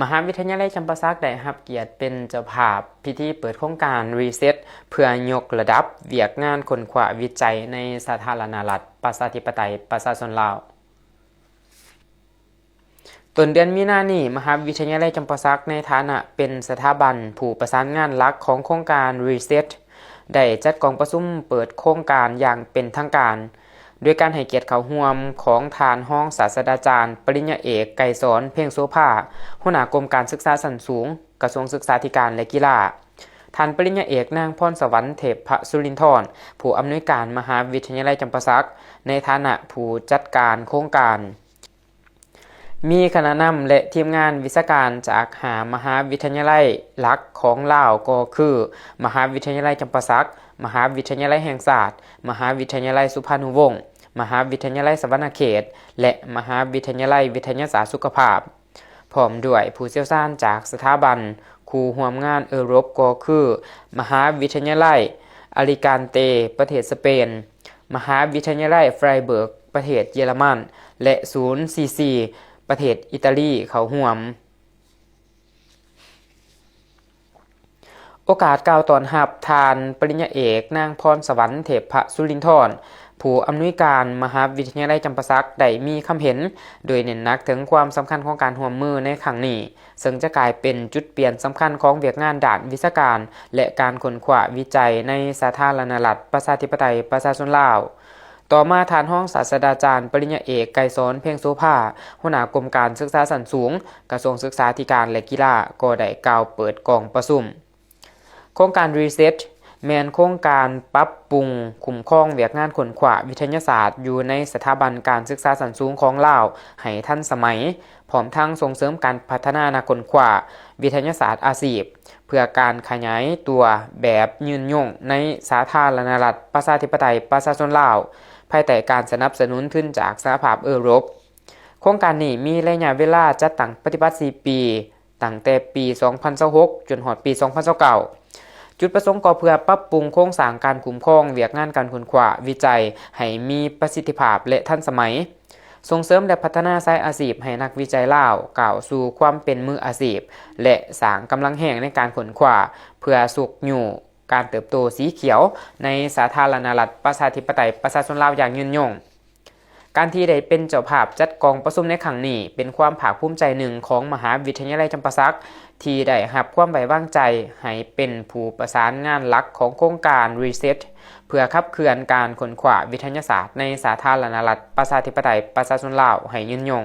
มหาวิทยาลัยจำปาสักได้รับเกียรติเป็นเจ้าภาพพิธีเปิดโครงการรีเซ็ตเพื่อยกระดับเวียกงานค้นคว้าวิจัยในสาธารณรัฐประชาธิปไตยประชาชนลาวต้นเดือนมีนาคมนี้มหาวิทยาลัยจำปาสักในฐานะเป็นสถาบันผู้ประสานงานหลักของโครงการรีเซ็ตได้จัดกองประชุมเปิดโครงการอย่างเป็นทางการด้วยการให้เกียรติเข้าร่วมของทานห้องศาสตราจารย์ปริญญาเอกไกรสอนเพ่งโสภาหัวหน้ากรมการศึกษาชั้นสูงกระทรวงศึกษาธิการและกีฬาท่านปริญญาเอกนางพรสวรรค์เทพสุรินทร์ผู้อำนวยการมหาวิทยาลัยจำปาสักในฐานะผู้จัดการโครงการมีคณะนำและทีมงานวิชาการจากมหาวิทยาลัยหลักของลาวก็คือมหาวิทยาลัยจำปาสักมหาวิทยาลัยแห่งศาสตร์มหาวิทยาลัยสุพรรณวงศ์มหาวิทยาลัยสวรรณเขตและมหาวิทยาลัยวิทยาศาสตร์สุขภาพพร้อมด้วยผู้เชี่ยวชาญจากสถาบันคู่ร่วมงานยุโรปก็คือมหาวิทยาลัยอาลิกานเตประเทศสเปนมหาวิทยาลัยไฟรเบิร์กประเทศเยอรมันและศูนย์ซีซีประเทศอิตาลีเข้าร่วมโอกาสกล่าวตอนรับทานปริญญาเอกนางพรสวรรค์เทพสุรินทร์ผู้อำนวยการมหาวิทยาลัยจำปาสักได้มีคำเห็นโดยเน้นหนักถึงความสำคัญของการร่วมมือในครั้งนี้ซึ่งจะกลายเป็นจุดเปลี่ยนสำคัญของเวียกงานด้านวิชาการและการค้นคว้าวิจัยในสาธารณรัฐประชาธิปไตยประชาชนลาวต่อมาทานห้องศาสตราจารย์ปริญญาเอกไกรสอนเพ่งโสภาหัวหน้ากรมการศึกษาชั้นสูงกระทรวงศึกษาธิการและกีฬาก็ได้กล่าวเปิดกองประชุมโครงการรีเซ็ตแม่นโครงการปรับปรุงคุ้มครองเวียกงานค้นคว้าวิทยาศาสตร์อยู่ในสถาบันการศึกษาชั้นสูงของลาวให้ทันสมัยพร้อมทั้งส่งเสริมการพัฒนานักค้นคว้าวิทยาศาสตร์อาชีพเพื่อการขยายตัวแบบยืนยงในสาธารณรัฐประชาธิปไตยประชาชนลาวภายใต้การสนับสนุนทุนจากสหภาพยุโรปโครงการนี้มีระยะเวลาจัดตั้งปฏิบัติ4ปีตั้งแต่ปี2026จนฮอดปี2029จุดประสงค์ก็เพื่อปรับปรุงโครงสร้างการคุ้มครองเวียกงานการค้นคว้าวิจัยให้มีประสิทธิภาพและทันสมัยส่งเสริมและพัฒนาสายอาชีพให้นักวิจัยลาวก้าวสู่ความเป็นมืออาชีพและสร้างกำลังแห่งในการค้นคว้าเพื่อสุขอยู่การเติบโตสีเขียวในสาธารณรัฐประชาธิปไตยประชาชนลาวอย่างยืนยงการที่ได้เป็นเจ้าภาพจัดกองประชุมในครั้งนี้เป็นความภาคภูมิใจหนึ่งของมหาวิทยาลัยจำปาสักที่ได้รับความไว้วางใจให้เป็นผู้ประสานงานหลักของโครงการรีเซ็ตเพื่อขับเคลื่อนการค้นคว้าวิทยาศาสตร์ในสาธารณรัฐประชาธิปไตยประชาชนลาวให้ยืนยง